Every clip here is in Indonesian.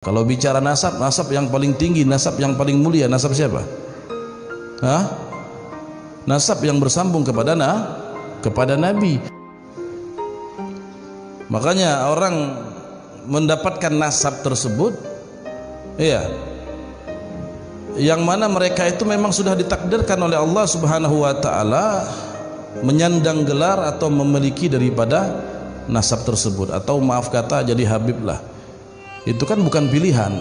Kalau bicara nasab, nasab yang paling tinggi, nasab yang paling mulia, nasab siapa? Hah? Nasab yang bersambung kepada Nabi. Makanya orang mendapatkan nasab tersebut, iya, yang mana mereka itu memang sudah ditakdirkan oleh Allah Subhanahu wa taala menyandang gelar atau memiliki daripada nasab tersebut, atau maaf kata jadi habib lah. Itu kan bukan pilihan.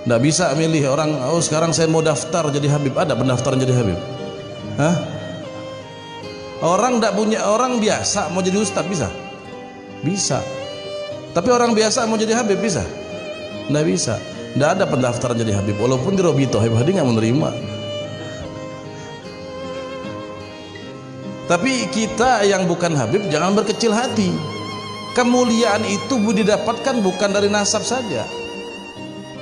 Nggak bisa milih orang, oh sekarang saya mau daftar jadi habib. Ada pendaftaran jadi habib? Hah? Orang nggak punya, orang biasa mau jadi ustadz bisa? Bisa. Tapi orang biasa mau jadi habib bisa? Nggak bisa. Nggak ada pendaftaran jadi habib. Walaupun di Robito Habib Hadi nggak menerima. Tapi kita yang bukan habib jangan berkecil hati. Kemuliaan itu didapatkan bukan dari nasab saja.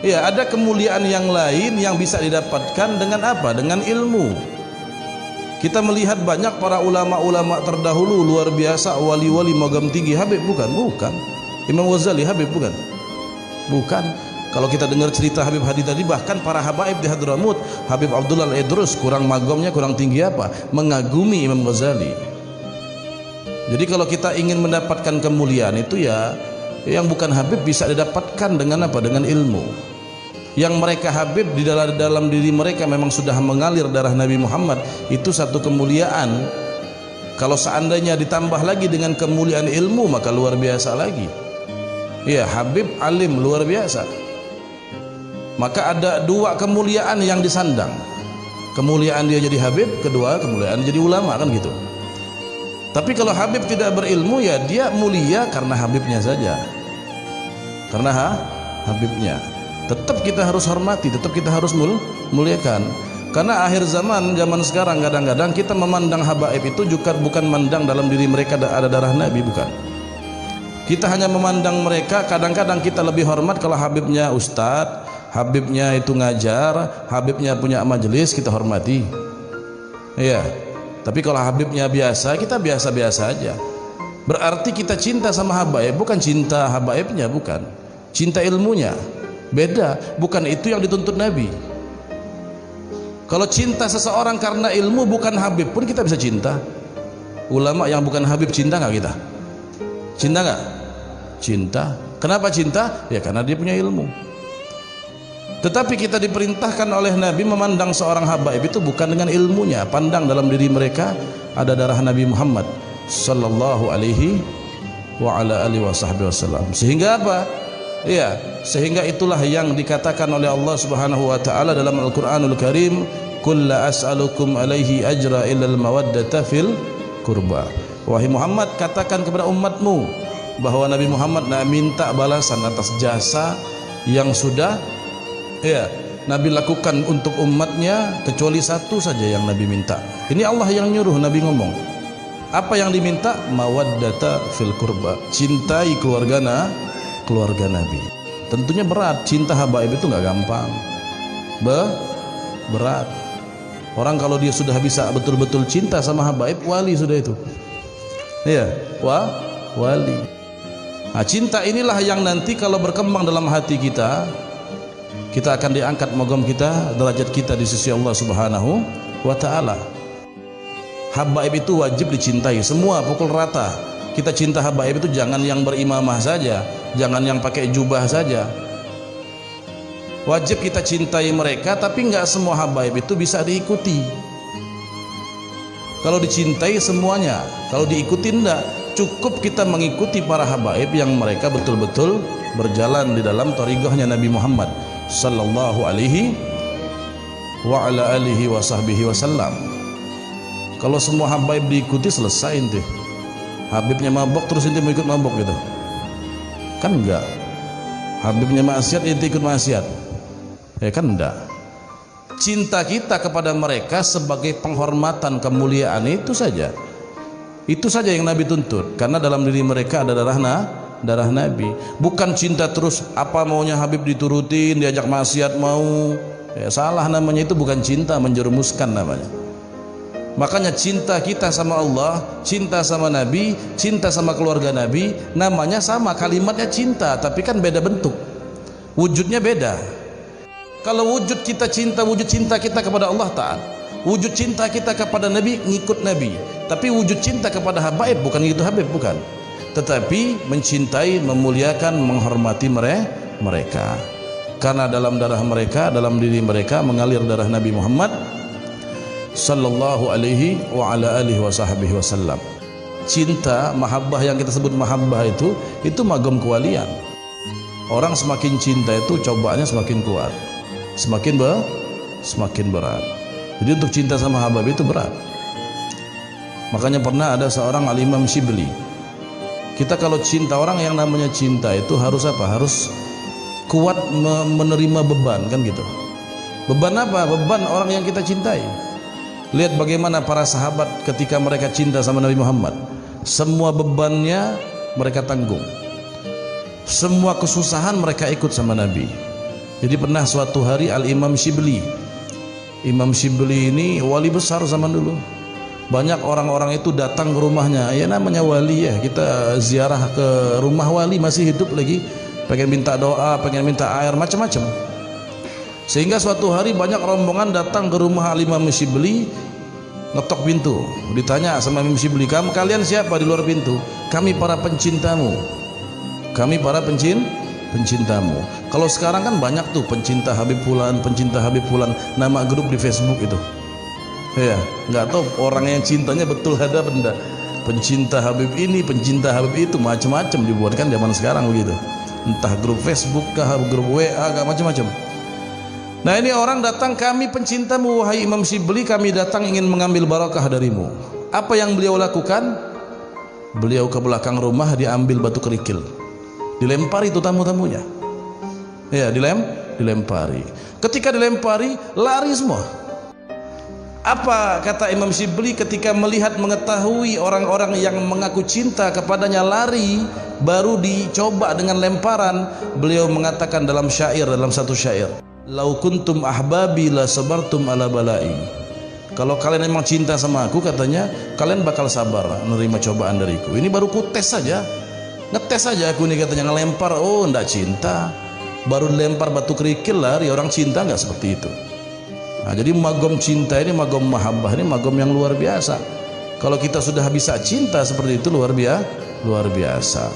Ya, ada kemuliaan yang lain yang bisa didapatkan dengan apa? Dengan ilmu. Kita melihat banyak para ulama-ulama terdahulu luar biasa, wali-wali magam tinggi, habib bukan? Bukan. Imam Ghazali habib bukan? Bukan. Kalau kita dengar cerita Habib Hadi tadi, bahkan para habaib di Hadramut, Habib Abdullah Al-Idrus kurang magamnya, kurang tinggi apa? Mengagumi Imam Ghazali. Jadi kalau kita ingin mendapatkan kemuliaan itu ya, yang bukan habib bisa didapatkan dengan apa? Dengan ilmu. Yang mereka habib di dalam diri mereka memang sudah mengalir darah Nabi Muhammad, itu satu kemuliaan. Kalau seandainya ditambah lagi dengan kemuliaan ilmu, maka luar biasa lagi. Ya, habib alim luar biasa. Maka ada dua kemuliaan yang disandang. Kemuliaan dia jadi habib, kedua kemuliaan jadi ulama, kan gitu. Tapi kalau habib tidak berilmu, ya dia mulia karena habibnya saja. Karena habibnya. Tetap kita harus hormati, tetap kita harus muliakan. Karena akhir zaman sekarang kadang-kadang kita memandang habaib itu juga bukan mandang dalam diri mereka ada darah Nabi, bukan. Kita hanya memandang mereka, kadang-kadang kita lebih hormat kalau habibnya ustadz, habibnya itu ngajar, habibnya punya majelis, kita hormati. Iya. Tapi kalau habibnya biasa, kita biasa-biasa aja. Berarti kita cinta sama habaib, bukan cinta habaibnya, bukan. Cinta ilmunya. Beda, bukan itu yang dituntut Nabi. Kalau cinta seseorang karena ilmu bukan habib pun kita bisa cinta. Ulama yang bukan habib cinta nggak kita? Cinta nggak? Cinta. Kenapa cinta? Ya karena dia punya ilmu. Tetapi kita diperintahkan oleh Nabi memandang seorang habaib itu bukan dengan ilmunya. Pandang dalam diri mereka ada darah Nabi Muhammad sallallahu alaihi wa ala alihi wasallam. Sehingga apa? Ya, sehingga itulah yang dikatakan oleh Allah Subhanahu wa taala dalam Al-Qur'anul Karim, "Qul la as'alukum alaihi ajra illa al-mawaddata fil qurba." Wahai Muhammad, katakan kepada umatmu bahwa Nabi Muhammad nak minta balasan atas jasa yang sudah Nabi lakukan untuk umatnya, kecuali satu saja yang Nabi minta. Ini Allah yang nyuruh Nabi ngomong. Apa yang diminta? Mawaddata fil qurba. Cintai keluarga Nabi. Tentunya berat, cinta habaib itu nggak gampang. Berat. Orang kalau dia sudah bisa betul-betul cinta sama habaib, wali sudah itu. Iya, wali. Nah, cinta inilah yang nanti kalau berkembang dalam hati kita akan diangkat magam kita, derajat kita di sisi Allah Subhanahu wa taala. Habaib itu wajib dicintai, semua pukul rata. Kita cinta habaib itu jangan yang berimamah saja, jangan yang pakai jubah saja. Wajib kita cintai mereka, tapi enggak semua habaib itu bisa diikuti. Kalau dicintai semuanya, kalau diikuti enggak. Cukup kita mengikuti para habaib yang mereka betul-betul berjalan di dalam thariqahnya Nabi Muhammad sallallahu alaihi wa ala alihi wa sahbihi wasallam. Kalau semua habaib diikuti, selesai ente. Habibnya mabok terus ente mau ikut mabok gitu, kan enggak. Habibnya maksiat ente ikut maksiat, ya kan enggak. Cinta kita kepada mereka sebagai penghormatan, kemuliaan, itu saja yang Nabi tuntut. Karena dalam diri mereka ada darah Nabi. Bukan cinta terus apa maunya Habib diturutin, diajak maksiat mau, ya salah namanya. Itu bukan cinta, menjerumuskan namanya. Makanya cinta kita sama Allah, cinta sama Nabi, cinta sama keluarga Nabi, namanya sama, kalimatnya cinta, tapi kan beda bentuk. wujudnya beda. Kalau wujud kita cinta, wujud cinta kita kepada Allah taat, wujud cinta kita kepada Nabi ngikut Nabi. Tapi wujud cinta kepada habaib bukan gitu, Habib bukan, tetapi mencintai, memuliakan, menghormati mereka, karena dalam darah mereka, dalam diri mereka mengalir darah Nabi Muhammad sallallahu alaihi wa ala alihi wasallam. Cinta, mahabbah yang kita sebut mahabbah itu magam kewalian. Orang semakin cinta itu cobaannya semakin kuat, semakin berat. Jadi untuk cinta sama habib itu berat. Makanya pernah ada seorang Al-Imam Shibli. Kita kalau cinta orang, yang namanya cinta itu harus apa? Harus kuat menerima beban, kan gitu. Beban apa? Beban orang yang kita cintai. Lihat bagaimana para sahabat ketika mereka cinta sama Nabi Muhammad, semua bebannya mereka tanggung, semua kesusahan mereka ikut sama Nabi. Jadi pernah suatu hari Al-Imam Shibli, Imam Shibli ini wali besar zaman dulu. Banyak orang-orang itu datang ke rumahnya, ya namanya wali ya, kita ziarah ke rumah wali masih hidup lagi, pengen minta doa, pengen minta air, macam-macam. Sehingga suatu hari banyak rombongan datang ke rumah Al-Imam Shibli, ngetok pintu, ditanya sama Imam Shibli, kalian siapa di luar pintu? Kami para pencintamu, kami para pencintamu. Kalau sekarang kan banyak tuh pencinta Habib Fulan, pencinta Habib Fulan, nama grup di Facebook itu. Ya, nggak tahu orang yang cintanya betul ada benda. Pencinta Habib ini, pencinta Habib itu, macam-macam dibuatkan zaman sekarang begitu. Entah grup Facebook kah, grup WA kah, macam-macam. Nah ini orang datang, kami pencintamu wahai Imam Shibli, kami datang ingin mengambil barakah darimu. Apa yang beliau lakukan? Beliau ke belakang rumah, diambil batu kerikil, dilempari itu tamu-tamunya. Ya, dilempari. Ketika dilempari, lari semua. Apa kata Imam Shibli ketika melihat, mengetahui orang-orang yang mengaku cinta kepadanya lari, baru dicoba dengan lemparan, beliau mengatakan dalam syair, dalam satu syair, lau kuntum ahbabi la sabartum ala balai. Kalau kalian memang cinta sama aku, katanya, kalian bakal sabar menerima cobaan dariku. Ini baru ku tes saja, ngetes saja aku nih, katanya, ngelempar, oh ndak cinta, baru dilempar batu kerikil lari. Orang cinta nggak seperti itu. Nah, jadi magom cinta ini, magom mahabbah ini magom yang luar biasa. Kalau kita sudah bisa cinta seperti itu, luar biasa.